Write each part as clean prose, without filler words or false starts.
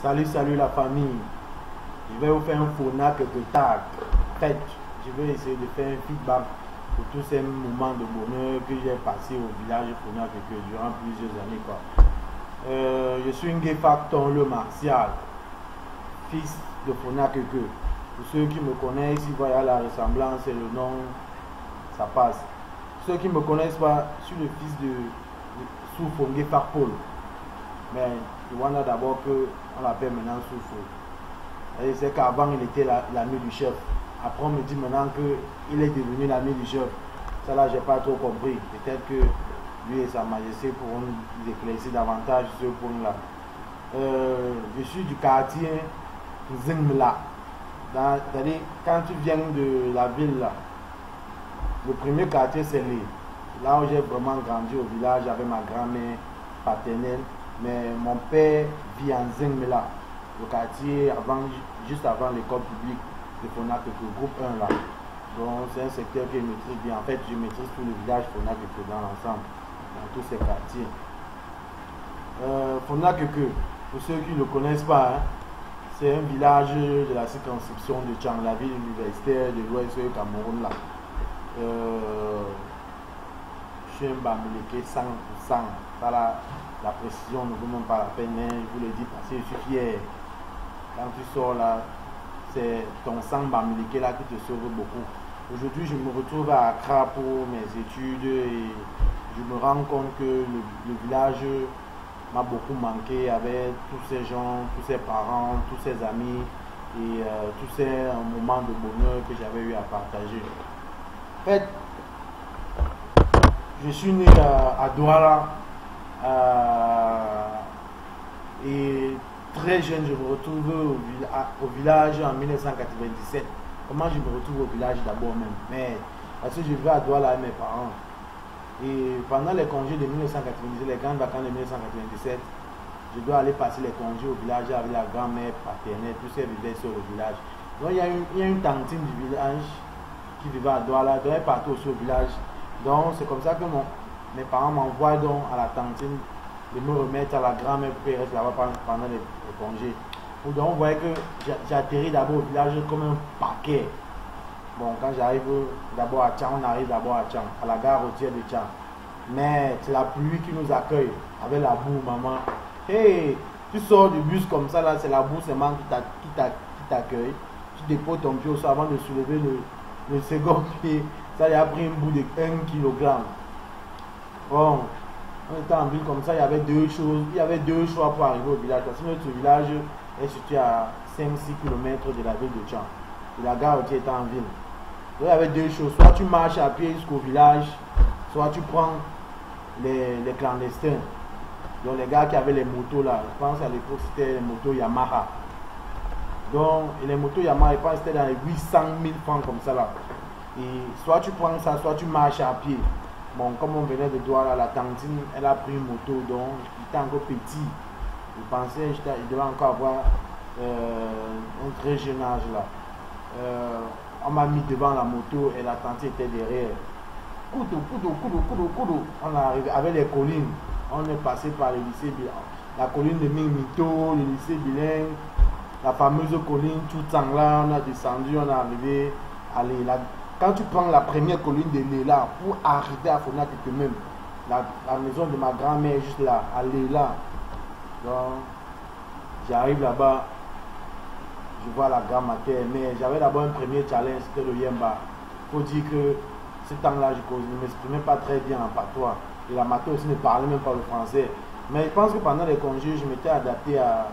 Salut la famille. Je vais vous faire un fauna quelques tags. En fait, je vais essayer de faire un feedback pour tous ces moments de bonheur que j'ai passé au village fauna durant plusieurs années. Je suis Ngefacton le martial, fils de Fauna Keke. Pour ceux qui me connaissent, ils voient la ressemblance et le nom, ça passe. Pour ceux qui ne me connaissent pas, je suis le fils de Soufo Ngefacpol. Mais je vois d'abord qu'on l'appelle maintenant Soufo. C'est qu'avant il était l'ami du chef. Après on me dit maintenant qu'il est devenu l'ami du chef. Ça là j'ai pas trop compris. Peut-être que lui et sa majesté pourront nous éclaircir davantage ce point là. Je suis du quartier Zingla. C'est-à-dire quand tu viens de la ville là, le premier quartier c'est là où j'ai vraiment grandi au village avec ma grand-mère paternelle. Mais mon père vit en Zingla, le quartier juste avant l'école publique de Fauna Keke, groupe 1 là. Donc c'est un secteur que je maîtrise bien. En fait, je maîtrise tout le village Fauna Keke dans l'ensemble, dans tous ces quartiers. Fauna Keke, pour ceux qui ne le connaissent pas, hein, c'est un village de la circonscription de Tchang, la ville universitaire de l'Ouest du Cameroun là. Je suis un Bamileke 100%. Voilà. La précision ne vaut même pas la peine, mais je vous le dis parce que je suis fier. Quand tu sors là, c'est ton sang bamileke là qui te sauve beaucoup. Aujourd'hui, je me retrouve à Accra pour mes études et je me rends compte que le village m'a beaucoup manqué avec tous ces gens, tous ces parents, tous ces amis et tous ces moments de bonheur que j'avais eu à partager. En fait, je suis né à Douala. Et très jeune, je me retrouve au village en 1997. Comment je me retrouve au village d'abord même? Mais parce que je vais à Douala avec mes parents. Et pendant les congés de 1997, les grandes vacances de 1997, je dois aller passer les congés au village avec la grand-mère paternelle, tous ces vivaient sur le village. Donc il y a une tantine du village qui vivait à Douala, donc elle partait aussi au village. Donc c'est comme ça que mes parents m'envoient donc à la tantine de me remettre à la grand-mère pour qu'elle reste là-bas pendant les congés. Donc on voyait que j'atterris d'abord au village comme un paquet. Bon, quand j'arrive d'abord à Tchang, on arrive d'abord à Tchang, à la gare routière de Tchang. Mais c'est la pluie qui nous accueille avec la boue, maman. Hey, tu sors du bus comme ça, là, c'est la boue seulement qui t'accueille. Tu déposes ton pied au sol avant de soulever le second pied. Ça, il a pris une boue de 1 kg. Bon, on était en ville comme ça, il y avait deux choix pour arriver au village. Parce que notre village est situé à 5-6 km de la ville de Tchang. Et la gare était en ville. Donc il y avait deux choses. Soit tu marches à pied jusqu'au village, soit tu prends les clandestins. Donc les gars qui avaient les motos là, je pense à l'époque c'était les motos Yamaha. Donc et les motos Yamaha, je pense que c'était dans les 800 000 francs comme ça là. Et soit tu prends ça, soit tu marches à pied. Bon, comme on venait de Douala, la tantine, elle a pris une moto, donc il était encore petit. Je pensais qu'il devait encore avoir un très jeune âge là. On m'a mis devant la moto et la tantine était derrière. Koudou. On est arrivé avec les collines. On est passé par le lycée bilingue. La colline de Mingmito, le lycée bilingue, la fameuse colline Toutsang là, on a descendu, on est arrivé à Léla. Quand tu prends la première colline de Léla pour arriver à Fauna Keke même, la maison de ma grand-mère juste là, à Léla. Donc, j'arrive là-bas, je vois la grand-mère, mais j'avais d'abord un premier challenge, c'était le Yemba. Il faut dire que ce temps-là, je ne m'exprimais pas très bien en patois. Et la mater aussi ne parlait même pas le français. Mais je pense que pendant les congés, je m'étais adapté à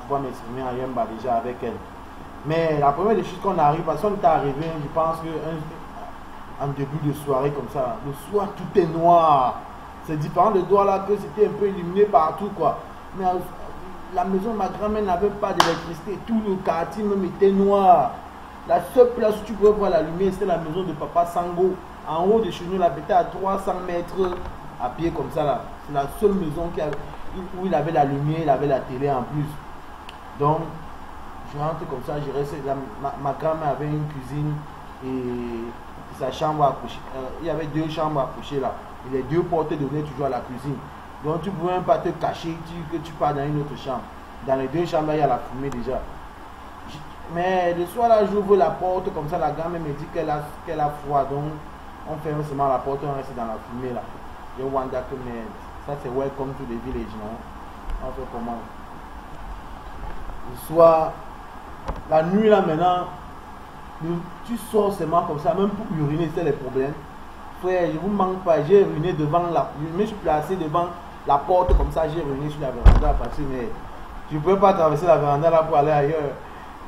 pouvoir m'exprimer en Yemba déjà avec elle. Mais la première des choses qu'on arrive, parce qu'on est arrivé, je pense qu'en début de soirée comme ça, le soir tout est noir. C'est différent de Douala que c'était un peu illuminé partout quoi. Mais la maison de ma grand-mère n'avait pas d'électricité, tout le quartier même était noir. La seule place où tu pouvais voir la lumière, c'était la maison de papa Sango. En haut de chez nous, là, peut-être à 300 mètres à pied comme ça là. C'est la seule maison où il avait la lumière, il avait la télé en plus. Donc, je rentre comme ça, je reste. Ma grand-mère avait une cuisine et sa chambre à coucher. Il y avait deux chambres à coucher là. Et les deux portes donnaient toujours à la cuisine. Donc tu ne pouvais même pas te cacher que tu pars dans une autre chambre. Dans les deux chambres, il y a la fumée déjà. Mais le soir, là, j'ouvre la porte, comme ça, la grand-mère me dit qu'elle a froid. Donc, on ferme seulement la porte, on reste dans la fumée, là. Je wonder que, mais ça, c'est welcome to the village, non? On fait comment? Le soir, la nuit, là, maintenant, tu sors seulement comme ça, même pour uriner, c'est les problèmes. Frère, je vous manque pas, j'ai uriné devant je me suis placé devant la porte comme ça, j'ai uriné sur la véranda parce que mais, je ne pouvais pas traverser la véranda là pour aller ailleurs.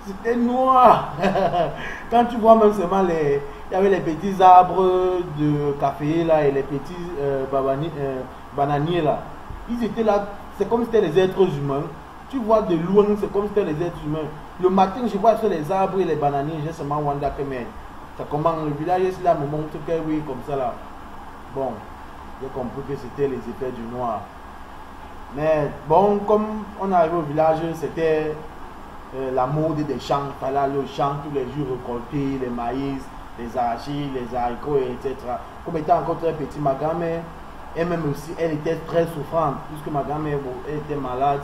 C'était noir. Quand tu vois même seulement il y avait les petits arbres de café là et les petits bananiers là. Ils étaient là, c'est comme si c'était les êtres humains. Tu vois de loin, c'est comme si c'était les êtres humains. Le matin, je vois sur les arbres et les bananiers, j'ai seulement Wanda Kemen. Ça commence, le village est là, me montre que oui, comme ça là. Bon, j'ai compris que c'était les effets du noir. Mais bon, comme on est arrivé au village, c'était la mode des champs. Il fallait aller au champ tous les jours récolter les maïs, les arachides, les haricots, etc. Comme étant encore très petit, ma grand-mère, elle-même aussi, elle était très souffrante, puisque ma grand-mère, elle était malade.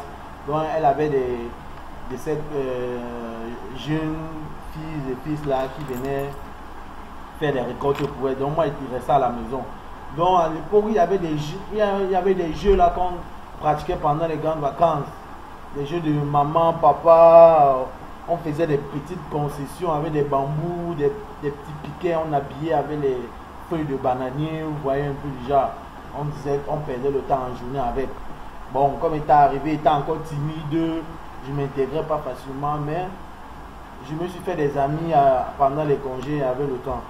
Donc elle avait de ces jeunes filles et fils là qui venaient faire des récoltes pour elle. Donc moi je restais à la maison. Donc à l'époque il y avait des jeux là qu'on pratiquait pendant les grandes vacances. Des jeux de maman, papa, on faisait des petites concessions avec des bambous, des petits piquets, on habillait avec les feuilles de bananier, vous voyez un peu déjà. On disait on perdait le temps en journée avec. Bon, comme il était arrivé, il était encore timide, je ne m'intégrais pas facilement, mais je me suis fait des amis pendant les congés avec le temps.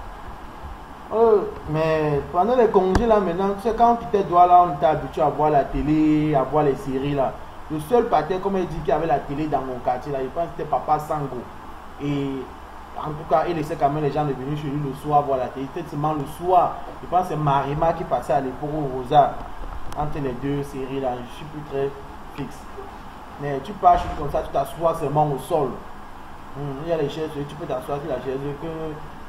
Mais pendant les congés là maintenant, tu sais, quand on quittait Douala, on était habitué à voir la télé, à voir les séries là. Le seul partenaire, comme il dit, qui avait la télé dans mon quartier là, je pense que c'était Papa Sango. Et en tout cas, il laissait quand même les gens de venir chez lui le soir voir la télé. C'était seulement le soir. Je pense que c'est Marima qui passait à l'époque au Rosa. Entre les deux séries là, je suis plus très fixe. Mais tu pars comme ça, tu t'assois seulement au sol. Il y a les chaises, tu peux t'asseoir sur la chaise, que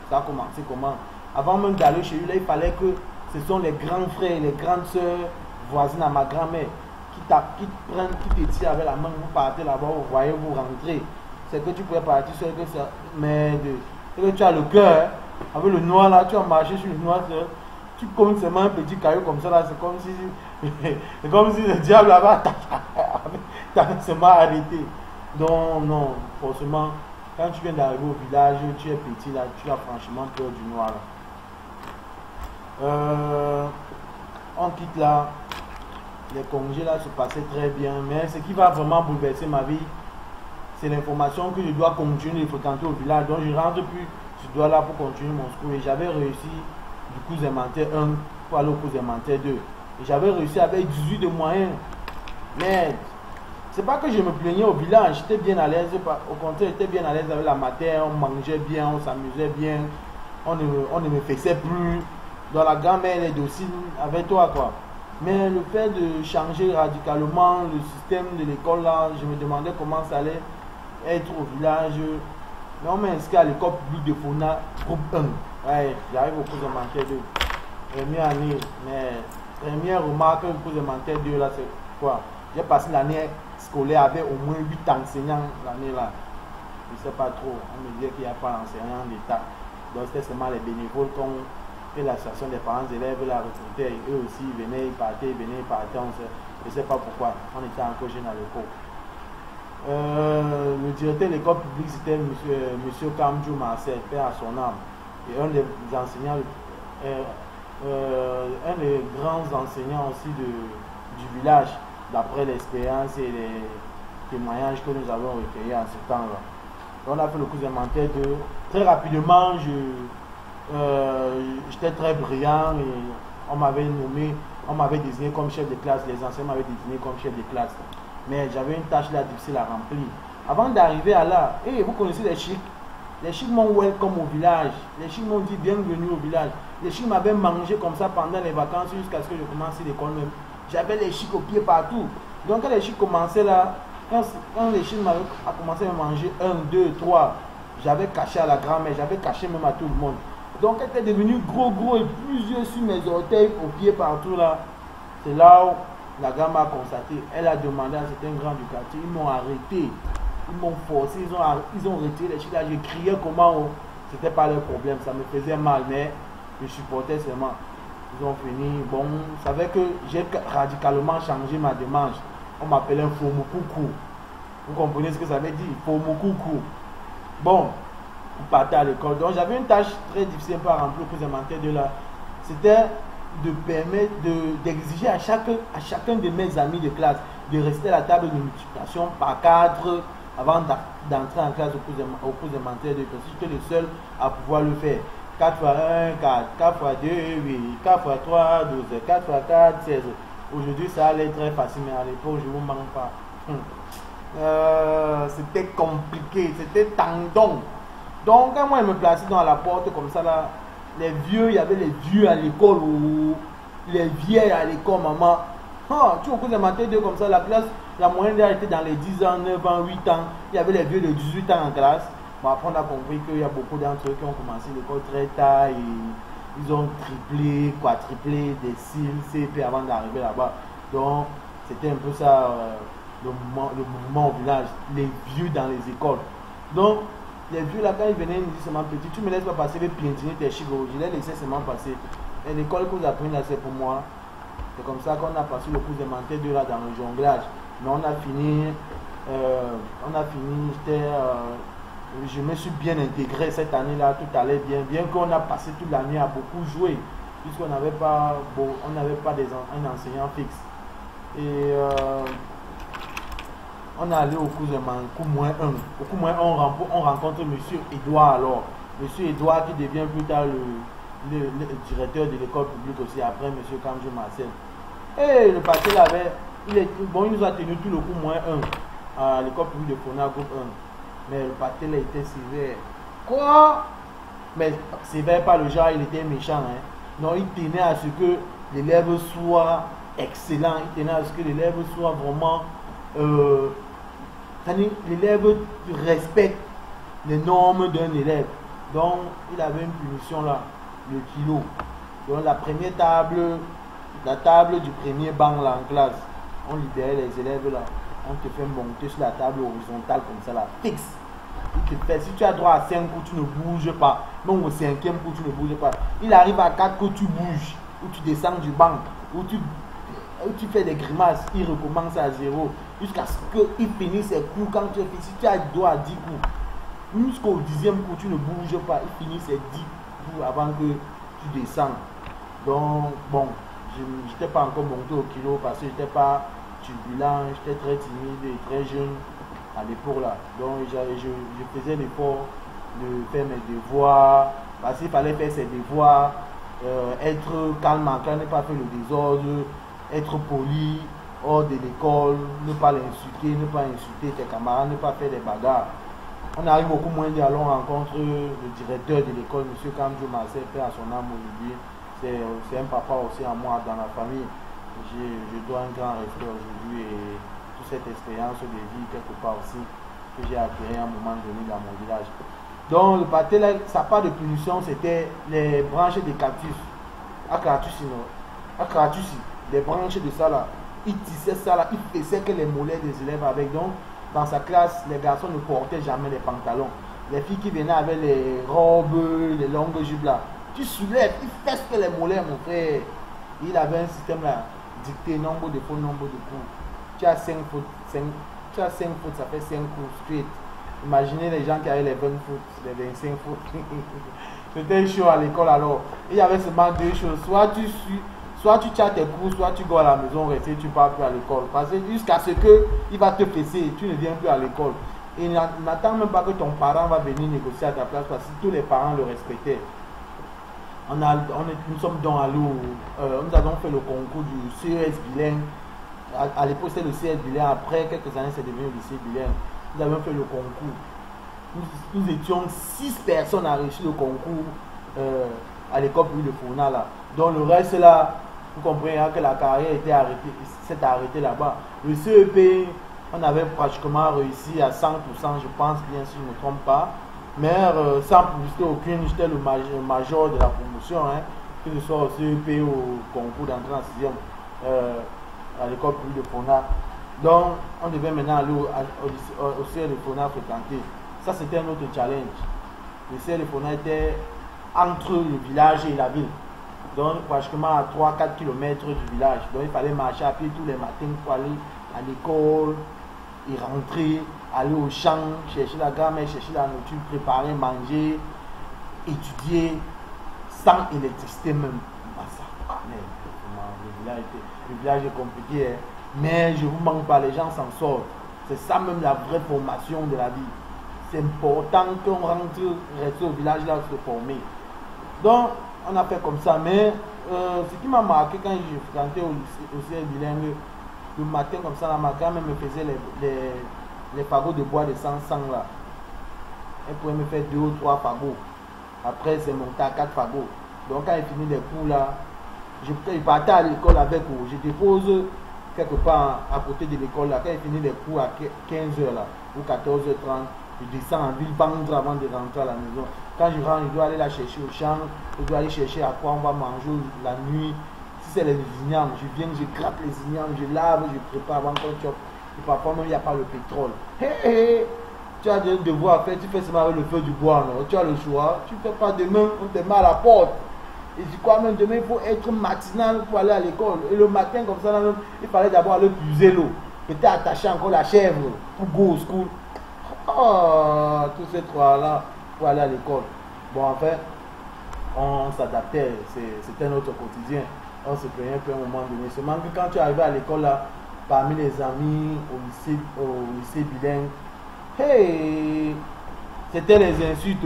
ça a commencé comment. Avant même d'aller chez lui, là, il fallait que ce sont les grands frères, les grandes soeurs voisines à ma grand-mère qui te tirent avec la main, vous partez là-bas, vous voyez, vous rentrez. C'est que tu pouvais partir seul, que ça. Mais que tu as le cœur, avec le noir là, tu as marché sur le noir, tu comptes seulement un petit caillou comme ça là, c'est comme si le diable là-bas t'a seulement arrêté. Donc non, forcément, quand tu viens d'arriver au village, tu es petit là, tu as franchement peur du noir là. On quitte là, les congés là se passaient très bien, mais ce qui va vraiment bouleverser ma vie, c'est l'information que je dois continuer de fréquenter au village. Donc je rentre plus, je dois là pour continuer mon school. Et j'avais réussi du cours élémentaire 1 pour aller au cours élémentaire 2. Et j'avais réussi avec 18 de moyens. Mais c'est pas que je me plaignais au village, j'étais bien à l'aise. Au contraire, j'étais bien à l'aise avec la matière, on mangeait bien, on s'amusait bien, on ne me fessait plus. Dans la grand-mère, elle est docile avec toi quoi. Mais le fait de changer radicalement le système de l'école là, je me demandais comment ça allait être au village. Mais on m'a inscrit à l'école publique de Fona, groupe 1. Ouais, j'arrive au cours élémentaire 2. Première année, mais première remarque au cours élémentaire 2 là, c'est quoi? J'ai passé l'année scolaire avec au moins 8 enseignants l'année là. Je ne sais pas trop, on me disait qu'il n'y a pas d'enseignants d'État. Donc c'était seulement les bénévoles et l'association des parents élèves la recrutaient. Et eux aussi ils venaient, ils partaient, je ne sais pas pourquoi. On était encore jeunes à l'époque. Le directeur de l'école publique c'était monsieur Kamdjou Marcel, père à son âme. Et un des enseignants, un des grands enseignants aussi du village, d'après l'expérience et les témoignages que nous avons recueillis en ce temps-là. On a fait le cours élémentaire de très rapidement, j'étais très brillant et on m'avait désigné comme chef de classe, les enseignants m'avaient désigné comme chef de classe. Mais j'avais une tâche là difficile à remplir. Avant d'arriver à là, vous connaissez les chics. Les chics m'ont welcome au village. Les chics m'ont dit bienvenue au village. Les chics m'avaient mangé comme ça pendant les vacances jusqu'à ce que je commence l'école même. J'avais les chics aux pieds partout. Donc quand les chics commençaient là, quand les chics m'avaient commencé à manger 1, 2, 3, j'avais caché à la grand-mère, j'avais caché même à tout le monde. Donc elle était devenue gros et plusieurs sur mes orteils aux pieds partout là. C'est là où La dame a constaté, elle a demandé à certains grands du quartier, ils m'ont arrêté, ils m'ont forcé, ils ont retiré les chiffres. Là, je criais comment, oh, c'était pas leur problème, ça me faisait mal, mais je supportais seulement. Ils ont fini, bon, vous savez que j'ai radicalement changé ma démarche. On m'appelait un Fomokoukou. Vous comprenez ce que ça veut dire? Fomokoukou. Bon, on partait à l'école. Donc j'avais une tâche très difficile à remplir au cours élémentaire de là. C'était de permettre d'exiger à chacun de mes amis de classe de rester à la table de multiplication par 4 avant d'entrer en classe au cours élémentaire de parce que j'étais le seul à pouvoir le faire. 4 fois 1, 4, 4 fois 2, 8, 4 fois 3, 12, 4 fois 4, 16. Aujourd'hui, ça allait très facile, mais à l'époque, je ne vous manque pas. C'était compliqué, c'était tendon. Donc, quand moi, je me plaçais dans la porte comme ça, là, les vieux, il y avait les vieux à l'école, ou les vieilles à l'école, maman. Tu vois, au cours de ma tête, comme ça, la classe, la moyenne d'âge était dans les 10 ans, 9 ans, 8 ans. Il y avait les vieux de 18 ans en classe. Bon, après, on a compris qu'il y a beaucoup d'entre eux qui ont commencé l'école très tard et ils ont triplé, quadruplé des cils, CP avant d'arriver là-bas. Donc, c'était un peu ça le mouvement au village, les vieux dans les écoles. Donc, les vieux là, quand ils venaient, ils me disaient seulement petit, tu me laisses pas passer les piétiner tes chigos. Je les laissais seulement passer. Et l'école que vous apprenez là, c'est pour moi. C'est comme ça qu'on a passé le cours élémentaire de là dans le jonglage. Mais on a fini, je me suis bien intégré cette année-là, tout allait bien. Bien qu'on a passé toute l'année à beaucoup jouer, puisqu'on n'avait pas, un enseignant fixe. Et on est allé au cours moins 1. Au cours moins 1, on rencontre M. Edouard alors. M. Edouard qui devient plus tard le directeur de l'école publique aussi, après M. Kamjo Marcel. Et le parti l'avait, il nous a tenu tout le cours moins 1 à l'école publique de Fona, groupe 1. Mais le parti là était sévère. Quoi? Mais sévère pas le genre, il était méchant. Hein. Non, il tenait à ce que l'élève soit excellent, il tenait à ce que l'élève soit vraiment... l'élève respecte les normes d'un élève. Donc, il avait une punition là, le kilo. Donc, la première table, la table du premier banc là en classe, on libérait les élèves là. On te fait monter sur la table horizontale comme ça là, fixe. Il te fait, si tu as droit à 5 coups, tu ne bouges pas. Même au 5e coup, tu ne bouges pas. Il arrive à 4 coups, tu bouges. Ou tu descends du banc. Ou tu fais des grimaces. Il recommence à 0. Jusqu'à ce qu'il finisse ses coups. Quand tu fais, si tu as droit à 10 coups, jusqu'au 10e coup, tu ne bouges pas. Il finit ses 10 coups avant que tu descends. Donc, bon, je n'étais pas encore monté au kilo parce que je n'étais pas turbulent, j'étais très timide et très jeune à l'époque là. Donc je faisais l'effort de faire mes devoirs, parce qu'il fallait faire ses devoirs, être calme en classe, ne pas faire le désordre, être poli hors de l'école, ne pas l'insulter, ne pas insulter tes camarades, ne pas faire des bagarres. On arrive beaucoup moins de allons rencontrer le directeur de l'école, M. Kamjo Marcel, fait à son âme aujourd'hui. C'est un papa aussi à moi dans la famille. Je dois un grand respect aujourd'hui et toute cette expérience de vie quelque part aussi que j'ai acquis à un moment donné dans mon village. Donc le pâté là, sa part de punition c'était les branches des cactus. À Kratus, les branches de ça là, il tissait ça là, il faisait que les mollets des élèves avec. Donc dans sa classe, les garçons ne portaient jamais les pantalons. Les filles qui venaient avec les robes, les longues jupes là, tu soulèves, il fait ce que les mollets mon frère. Il avait un système là. Dicter nombre de fautes, nombre de coups. Tu as 5 fautes, ça fait 5 coups straight. Imaginez les gens qui avaient les 20 fautes, les 25 fautes. C'était chaud à l'école alors. Il y avait seulement 2 choses. Soit tu tiens tes cours, soit tu go à la maison, rester, tu ne pars plus à l'école. Parce que jusqu'à ce qu'il va te fesser, tu ne viens plus à l'école. Et n'attends même pas que ton parent va venir négocier à ta place parce que tous les parents le respectaient. Nous sommes dans nous avons fait le concours du CES bilingue. À l'époque c'était le CES bilingue, après quelques années c'est devenu le lycée bilingue. Nous avons fait le concours. Nous étions 6 personnes à réussir le concours à l'école publique de Fona là. Donc le reste là, vous comprenez hein, que la carrière s'est arrêtée là-bas. Le CEP, on avait pratiquement réussi à 100%, je pense bien si je ne me trompe pas. Mais sans publicité aucune, j'étais le major de la promotion, hein, que ce soit au CEP ou au concours d'entrée en 6e. à l'école publique de Fona. Donc, on devait maintenant aller au CR de Fona fréquenter. Ça, c'était un autre challenge. Le CR de Fona était entre le village et la ville. Donc, pratiquement à 3-4 km du village. Donc, il fallait marcher à pied tous les matins pour aller à l'école et rentrer, aller au champ, chercher la grand-mère, chercher la nourriture, préparer, manger, étudier, sans électricité même. Mais, le village est compliqué, hein. Mais je vous manque pas, les gens s'en sortent. C'est ça même la vraie formation de la vie. C'est important qu'on rentre, reste au village là, se former. Donc, on a fait comme ça, mais ce qui m'a marqué quand je fréquentais au CR bilingue, le matin comme ça, ma grand-mère me faisait les fagots de bois de 100 là. Elle pouvait me faire 2 ou 3 fagots. Après, c'est monté à 4 fagots. Donc, quand il finit les cours là, je partais à l'école avec eux. Je dépose quelque part à côté de l'école là. Quand il finit les cours à 15h là, ou 14h30, je descends en ville vendre avant de rentrer à la maison. Quand je rentre, je dois aller la chercher au champ, je dois aller chercher à quoi on va manger la nuit. Si c'est les ignames, je viens, je gratte les ignames, je lave, je prépare avant qu'on chope. Et parfois même il n'y a pas le pétrole. Hé, tu as des devoirs à faire, tu fais seulement avec le feu du bois, non? Tu as le choix, tu ne fais pas demain, on te met à la porte. Et je crois même demain il faut être matinal pour aller à l'école. Et le matin comme ça, là, même, il fallait d'abord aller puiser l'eau. Peut-être attacher encore la chèvre pour go au school. Oh, tous ces trois-là pour aller à l'école. Bon, en fait, on s'adaptait, c'était notre quotidien. On se plaignait un peu à un moment donné. Seulement que quand tu arrivais à l'école, là, parmi les amis, au lycée bilingue, hey, c'était les insultes.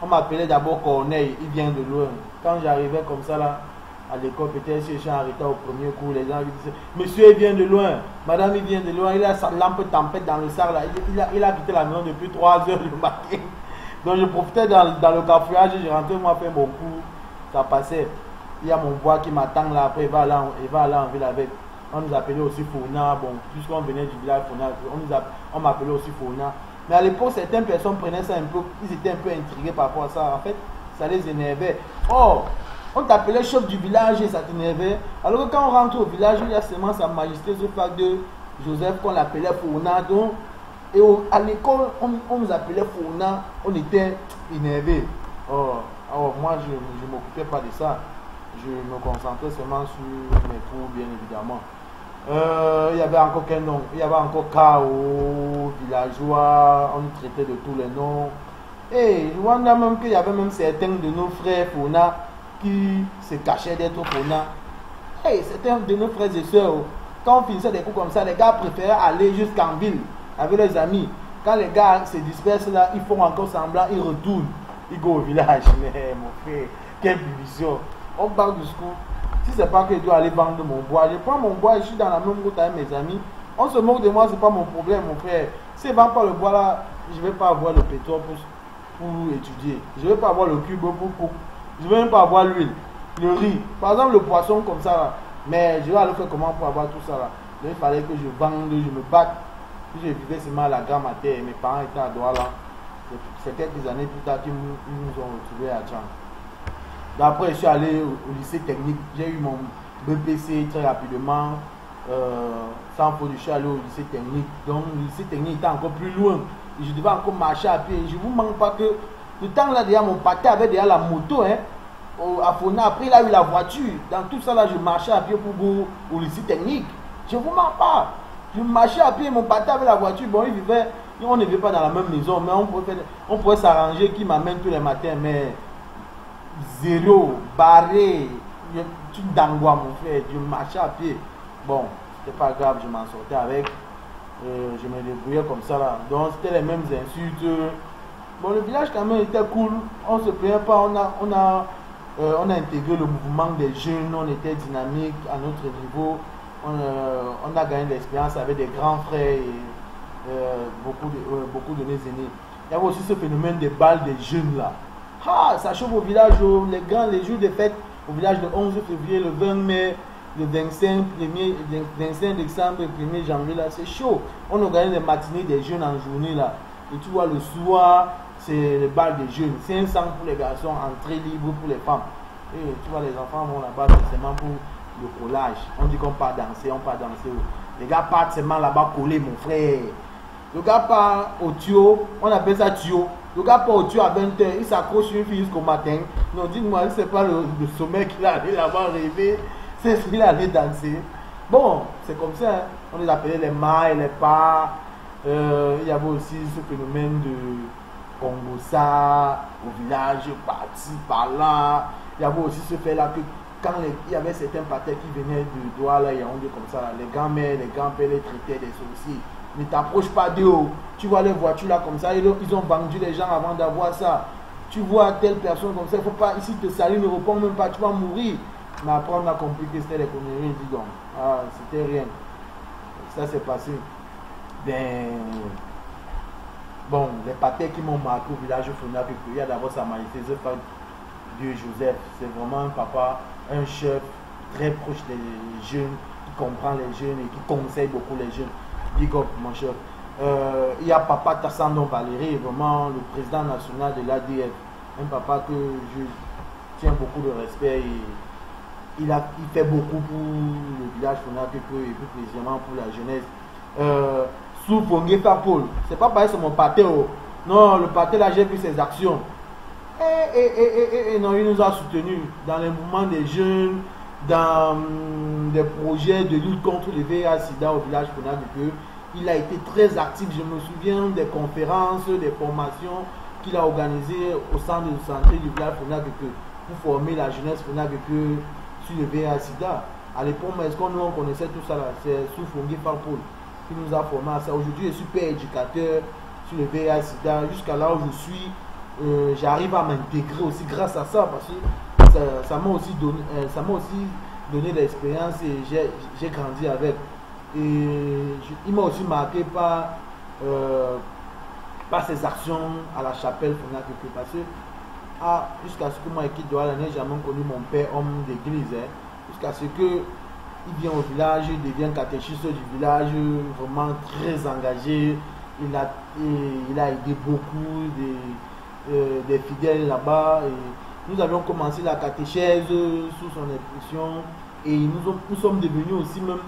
On m'appelait d'abord Corneille, il vient de loin. Quand j'arrivais comme ça, là, à l'école, peut-être si je suis en retard au premier cours, les gens disaient, monsieur, il vient de loin, madame, il vient de loin, il a sa lampe tempête dans le sac, là. Il a quitté la maison depuis 3 heures le matin. Donc je profitais dans le cafouillage, je rentrais, moi, faire mon cours, ça passait. Il y a mon bois qui m'attend là, après il va aller en ville avec. On nous appelait aussi Fona, bon, puisqu'on venait du village Fona, on m'appelait aussi Fona. Mais à l'époque, certaines personnes prenaient ça un peu, ils étaient un peu intrigués par rapport à ça. En fait, ça les énervait. Oh, on t'appelait chef du village et ça t'énervait. Alors que quand on rentre au village, il y a seulement sa majesté, ce fac de Joseph qu'on l'appelait Fona. Donc, et à l'école, on nous appelait Fona, on était énervés. Oh, alors moi, je ne m'occupais pas de ça. Je me concentrais seulement sur mes cours, bien évidemment. Il y avait encore quel nom? Il y avait encore K.O., villageois, on traitait de tous les noms. Et je vois même qu'il y avait même certains de nos frères Fona qui se cachaient d'être Fona. Et certains de nos frères et sœurs, quand on finissait des cours comme ça, les gars préféraient aller jusqu'en ville avec leurs amis. Quand les gars se dispersent là, ils font encore semblant, ils retournent, ils go au village. Mais mon frère, quelle division! On parle du school. Si c'est pas que je dois aller vendre mon bois, je prends mon bois et je suis dans la même route avec mes amis. On se moque de moi, c'est pas mon problème, mon frère. Si je ne vends pas le bois là, je ne vais pas avoir le pétrole pour étudier. Je ne vais pas avoir le cube pour. Je ne vais même pas avoir l'huile, le riz. Par exemple, le poisson comme ça là. Mais je vais aller faire comment pour avoir tout ça là. Donc, il fallait que je vende, je me batte. Puis je vivais seulement à la gare mater. Mes parents étaient à Douala. C'est quelques années plus tard qu'ils nous ont retrouvés à Tchang. Après, je suis allé au lycée technique. J'ai eu mon BPC très rapidement. Sans faute, je suis allé au lycée technique. Donc, le lycée technique était encore plus loin. Et je devais encore marcher à pied. Je ne vous manque pas que le temps là, déjà, mon pâté avait déjà la moto. Hein, à Fona. Après, il a eu la voiture. Dans tout ça, là, je marchais à pied pour go au lycée technique. Je ne vous manque pas. Je marchais à pied. Mon pâté avait la voiture. Bon, il vivait. On ne vivait pas dans la même maison. Mais on pouvait s'arranger qui m'amène tous les matins. Mais. Zéro, barré, tu d'angoisse mon frère, je marchais à pied. Bon, c'était pas grave, je m'en sortais avec. Je me débrouillais comme ça là. Donc c'était les mêmes insultes. Bon, le village quand même était cool. On se plaignait pas, on a intégré le mouvement des jeunes, on était dynamique à notre niveau. On a gagné de l'expérience avec des grands frères et beaucoup de mes aînés. Il y avait aussi ce phénomène des balles des jeunes là. Ah, ça chauffe au village, les jours de fête, au village le 11 février, le 20 mai, le 25 décembre, le 1er janvier, là, c'est chaud. On organise des matinées des jeunes en journée, là. Et tu vois, le soir, c'est le bal des jeunes. 500 pour les garçons, entrée libre pour les femmes. Et tu vois, les enfants vont là-bas, c'est seulement pour le collage. On dit qu'on part danser, on part danser. Les gars partent seulement là-bas coller, mon frère. Le gars part au tuyau, on appelle ça tuyau. Le gars part au tuyau à 20h, il s'accroche une fille jusqu'au matin. Non, dis-moi, c'est pas le sommet qu'il a allé là-bas rêver, c'est ce qu'il allait danser. Bon, c'est comme ça, hein. On les appelait les mailles, les pas. Il y avait aussi ce phénomène de Congossa au village, parti par là. Il y avait aussi ce fait-là que quand il y avait certains pâtés qui venaient de Douala, Yaoundé comme ça, les grands-mères, les grands-pères les traitaient des sorciers. Ne t'approche pas d'eux. Tu vois les voitures là comme ça, ils ont vendu les gens avant d'avoir ça. Tu vois telle personne comme ça, il faut pas, ici te saluer, ne réponds même pas, tu vas mourir. Mais après on a compris que c'était les conneries, dis donc. Ah, c'était rien. Ça s'est passé. Ben, bon, les pâtés qui m'ont marqué au village Fonac, il y a d'abord sa majesté, Dieu Joseph. C'est vraiment un papa, un chef très proche des jeunes, qui comprend les jeunes et qui conseille beaucoup les jeunes. Big up, mon chef. Il y a papa Tassandon Valéry, vraiment le président national de l'ADF. Un papa que je tiens beaucoup de respect. Et il fait beaucoup pour le village Fonac et plus précisément pour la jeunesse. Sous Fongé Paul, c'est pas pareil sur mon pâté. Oh. Non, le pâté là, j'ai vu ses actions. Et non, il nous a soutenus dans les mouvements des jeunes, dans des projets de lutte contre le VIH/SIDA au village Fonac. Il a été très actif. Je me souviens des conférences, des formations qu'il a organisées au centre de santé du village Fonac pour former la jeunesse Fonac sur le VIH/SIDA. À l'époque, est-ce qu'on connaissait tout ça là? C'est sous Fongé Paul qui nous a formé à ça. Aujourd'hui, je suis père éducateur sur le VIH/SIDA. Jusqu'à là où je suis, j'arrive à m'intégrer aussi grâce à ça parce que ça m'a aussi donné l'expérience et j'ai grandi avec. Et il m'a aussi marqué par ses actions à la chapelle Fonac parce que jusqu'à ce que moi qui dois l'année, j'ai jamais connu mon père homme d'église. Hein, jusqu'à ce que il vient au village, il devient catéchiste du village, vraiment très engagé. Il a aidé beaucoup des fidèles là-bas. Nous avions commencé la catéchèse sous son impulsion et nous sommes devenus aussi même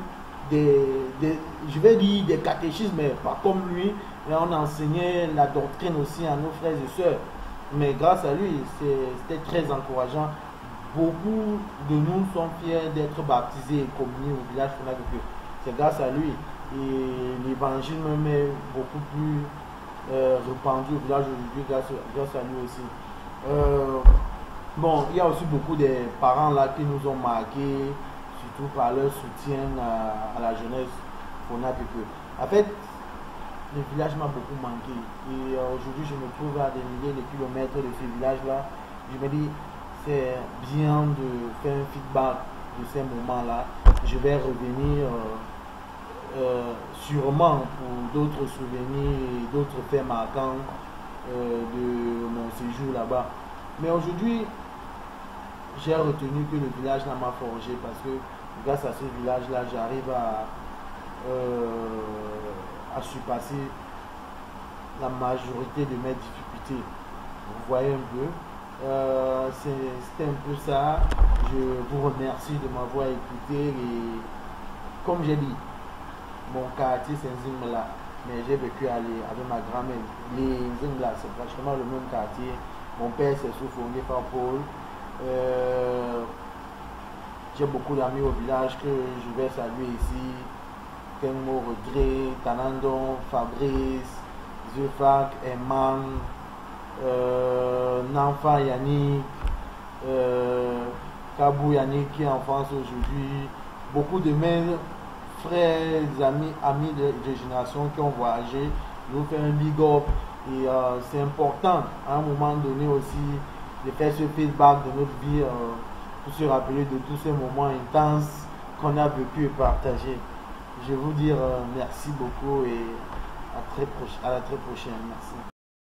je vais dire des catéchistes, mais pas comme lui. Mais on enseignait la doctrine aussi à nos frères et sœurs. Mais grâce à lui, c'était très encourageant. Beaucoup de nous sont fiers d'être baptisés et communiés au village Fonac. C'est grâce à lui. Et l'évangile même est beaucoup plus répandu au village aujourd'hui grâce à lui aussi. Bon, il y a aussi beaucoup de parents là qui nous ont marqués, surtout par leur soutien à la jeunesse Fonac. En fait, le village m'a beaucoup manqué. Et aujourd'hui, je me trouve à des milliers de kilomètres de ce village-là. Je me dis, c'est bien de faire un feedback de ces moments-là. Je vais revenir sûrement pour d'autres souvenirs et d'autres faits marquants de mon séjour là-bas. Mais aujourd'hui, j'ai retenu que le village m'a forgé parce que grâce à ce village-là, j'arrive à surpasser la majorité de mes difficultés. Vous voyez un peu. C'était un peu ça. Je vous remercie de m'avoir écouté et comme j'ai dit, mon quartier c'est Nzingla, mais j'ai vécu avec ma grand-mère. Les Nzingla c'est pratiquement le même quartier. Mon père c'est sous Fongé Paul. J'ai beaucoup d'amis au village que je vais saluer ici. Kenmo Regret, Tanandon, Fabrice, Zufak, Eman, Nanfa Yannick, Kabou Yannick qui est en France aujourd'hui. Beaucoup de mes frères, amis de génération qui ont voyagé. Je vous fais un big up et c'est important à un moment donné aussi de faire ce feedback de notre vie pour se rappeler de tous ces moments intenses qu'on a vécu et partagé. Je vais vous dire merci beaucoup et à la très prochaine. Merci.